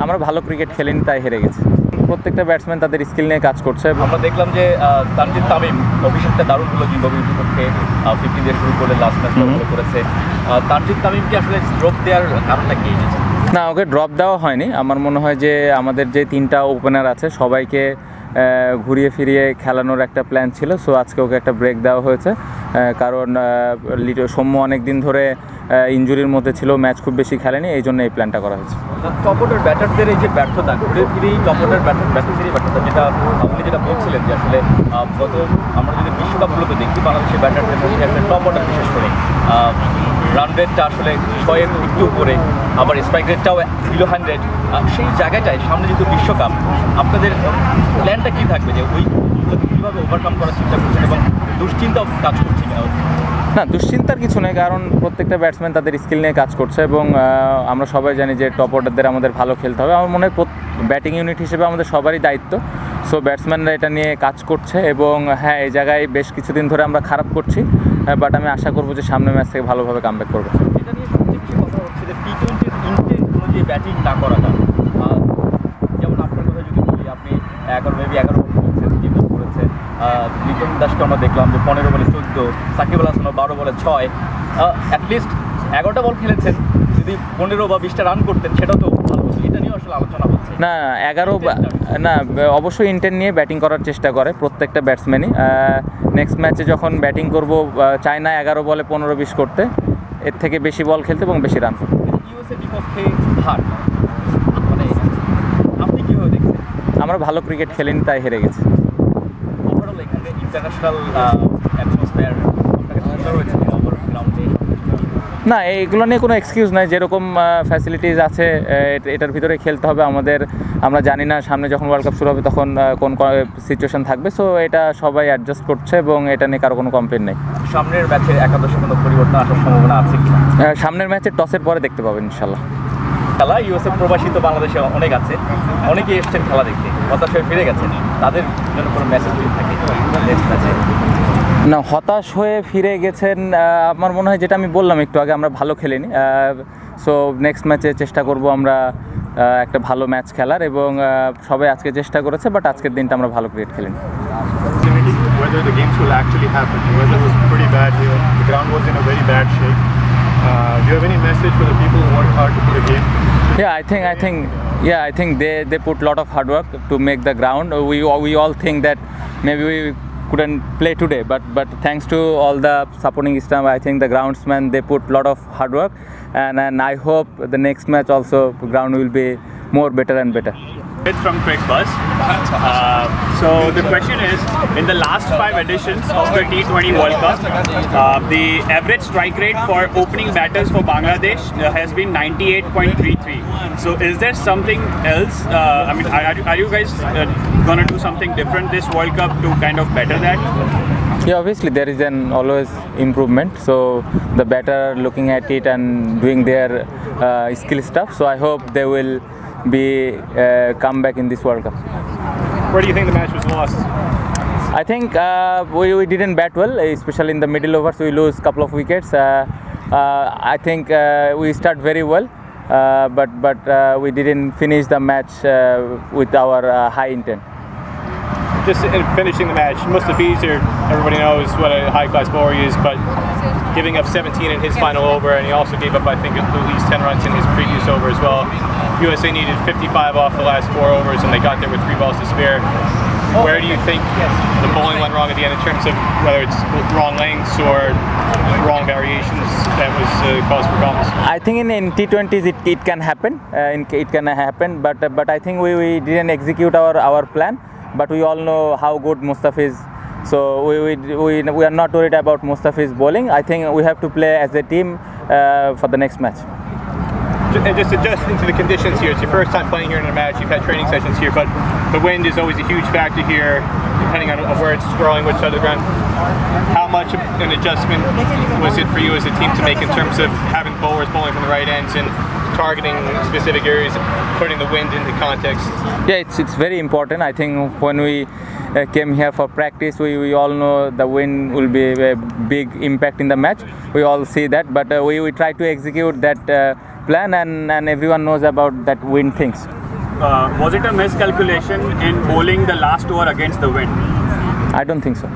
আমরা ভালো ক্রিকেট খেলিনি, তাই হেরে গেছি। প্রত্যেকটা ব্যাটসম্যান তাদের স্কিল নিয়ে কাজ করছে। আমরা দেখলাম যে তানজিদ তামিম অভিষেকটা দারুণ হলো জিম্বাবুয়ের বিপক্ষে, 50 দিয়ে শুরু করে লাস্ট ম্যাচ ভালো করেছে। তানজিদ তামিমকে আসলে ড্রপ দেওয়ার কারণটা কি? না, ওকে ড্রপ দেওয়া হয়নি। আমার মনে হয় যে আমাদের যে 3টা ওপেনার আছে সবাইকে ঘুরিয়ে ফিরিয়ে খেলানোর একটা প্ল্যান ছিল। সো আজকে ওকে একটা ব্রেক দেওয়া হয়েছে, কারণ সৌম্য অনেক দিন ধরে ইনজুরির মধ্যে ছিল, ম্যাচ খুব বেশি খেলেনি, এই জন্য এই প্ল্যানটা করা হয়েছে। টপ অর্ডার ব্যাটারদের এই যে ব্যর্থতা, ঘুরে ফিরেই টপ অর্ডার ব্যাটারদেরই ব্যর্থতা, যেটা আপনি যেটা বলছিলেন যে আসলে গত আমরা যদি বিশ্বকাপগুলোতে দেখি বাংলাদেশের ব্যাটারদের মধ্যে একটা টপ অর্ডার বিশেষ করে রান রেটটা আসলে 6-এর একটু উপরে, আবার স্ট্রাইক রেটটাও বিলো 100। সেই জায়গাটায় সামনে যেহেতু বিশ্বকাপ, আপনাদের প্ল্যানটা কী থাকবে যে ওই কীভাবে ওভারকাম করার চিন্তা করছেন এবং দুশ্চিন্তাও কাজ করছে কিনা? না, দুশ্চিন্তার কিছু নেই, কারণ প্রত্যেকটা ব্যাটসম্যান তাদের স্কিল নিয়ে কাজ করছে এবং আমরা সবাই জানি যে টপ অর্ডারদের আমাদের ভালো খেলতে হবে। আমার মনে হয় ব্যাটিং ইউনিট হিসেবে আমাদের সবারই দায়িত্ব। সো ব্যাটসম্যানরা এটা নিয়ে কাজ করছে এবং হ্যাঁ, এই জায়গায় বেশ কিছুদিন ধরে আমরা খারাপ করছি, বাট আমি আশা করবো যে সামনের ম্যাচ থেকে ভালোভাবে কামব্যাক করবো। এটা নিয়ে সবচেয়ে বেশি কথা হচ্ছে যে টি-20 ইন্টেন্ট অনুযায়ী ব্যাটিং না করাটা। যেমন আপনার কথা যদি বলি, আপনি 11 বলছেন, কিন্তু করেছে লিটন দাসকে আমরা দেখলাম যে 15 বলে 14, সাকিব আল হাসানও 12 বলে 6। অ্যাটলিস্ট 11টা বল খেলেছেন, যদি 15 বা 20টা রান করতেন সেটাও তো ভালো হতো। এটা নিয়েও আসলে আলোচনা হচ্ছে। না, 11 না, অবশ্যই ইন্টেন্ট নিয়ে ব্যাটিং করার চেষ্টা করে প্রত্যেকটা ব্যাটসম্যানই। নেক্সট ম্যাচে যখন ব্যাটিং করব চাই না 11 বলে 15-20 করতে, এর থেকে বেশি বল খেলতে এবং বেশি রান করতে। ইউএসএর বিপক্ষে হার, মানে আপনি কীভাবে দেখছেন? আমরা ভালো ক্রিকেট খেলিনি, তাই হেরে গেছি। ওভারঅল এখানে ইন্টারন্যাশনাল অ্যাটমসফিয়ার আপনাকে সুন্দর হয়েছে গ্রাউন্ডে? না, এইগুলো নিয়ে কোনো এক্সকিউজ নাই। যেরকম ফ্যাসিলিটিস আছে এটার ভিতরে খেলতে হবে আমাদের। আমরা জানি না সামনে যখন ওয়ার্ল্ড কাপ শুরু হবে তখন কোন সিচুয়েশন থাকবে। সো এটা সবাই অ্যাডজাস্ট করছে এবং এটা নিয়ে কারো কোনো কমপ্লেন নেই। সামনের ম্যাচে একাদশে কোনো পরিবর্তন আসার সম্ভাবনা আছে কি? সামনের ম্যাচে টসের পরে দেখতে পাবেন ইনশাল্লাহ। খেলা ইউএসএ প্রবাসী তো বাংলাদেশে অনেক আছে, অনেকেই এসছেন খেলা দেখতে, হতাশ হয়ে ফিরে গেছেন, তাদের জন্য কোনো মেসেজ যদি থাকে নেক্সট ম্যাচে? না, হতাশ হয়ে ফিরে গেছেন, আমার মনে হয় যেটা আমি বললাম একটু আগে, আমরা ভালো খেলিনি। সো নেক্সট ম্যাচে চেষ্টা করব আমরা একটা ভালো ম্যাচ খেলার, এবং সবাই আজকে চেষ্টা করেছে, বাট আজকের দিনটা আমরা ভালো cricket খেলিনি। Whether the games will actually happen, the weather was pretty bad here, the ground was in a very bad shape. Do you have any message for the people who work hard to put a game? Yeah, I think they put a lot of hard work to make the ground. We all think that maybe we couldn't play today, but thanks to all the supporting staff, I think the groundsmen, they put a lot of hard work, and I hope the next match also ground will be more better and better. It's from Quick Buzz. So the question is, in the last 5 editions of the T20 World Cup, the average strike rate for opening batters for Bangladesh has been 98.33. So is there something else? I mean, are you guys going to do something different this World Cup to kind of better that? Yeah, obviously there is an always improvement. So the batter looking at it and doing their skill stuff. So I hope they will be come back in this World Cup. Where do you think the match was lost? I think we didn't bat well, especially in the middle overs. We lose a couple of wickets. I think we start very well, but we didn't finish the match with our high intent. Just in finishing the match, Mustafiz here, everybody knows what a high-class bowler he is, but giving up 17 in his final over, and he also gave up, I think, at least 10 runs in his previous over as well. USA needed 55 off the last 4 overs, and they got there with 3 balls to spare. Where do you think the bowling went wrong at the end in terms of whether it's wrong lengths or wrong variations that was cause for problems? I think in T20s it can happen. It can happen, but I think we didn't execute our plan. But we all know how good Mustafa is, so we are not worried about Mustafa's bowling. I think we have to play as a team for the next match. And just adjusting to the conditions here. It's your first time playing here in a match. You've had training sessions here, but the wind is always a huge factor here, depending on where it's throwing, which side of the ground. How much of an adjustment was it for you as a team to make in terms of having bowlers bowling from the right ends and targeting specific areas, putting the wind into context? Yeah, it's very important. I think when we came here for practice, we all know the wind will be a big impact in the match. We all see that, but we try to execute that plan, and everyone knows about that wind things. was it a miscalculation in bowling the last over against the wind? I don't think so.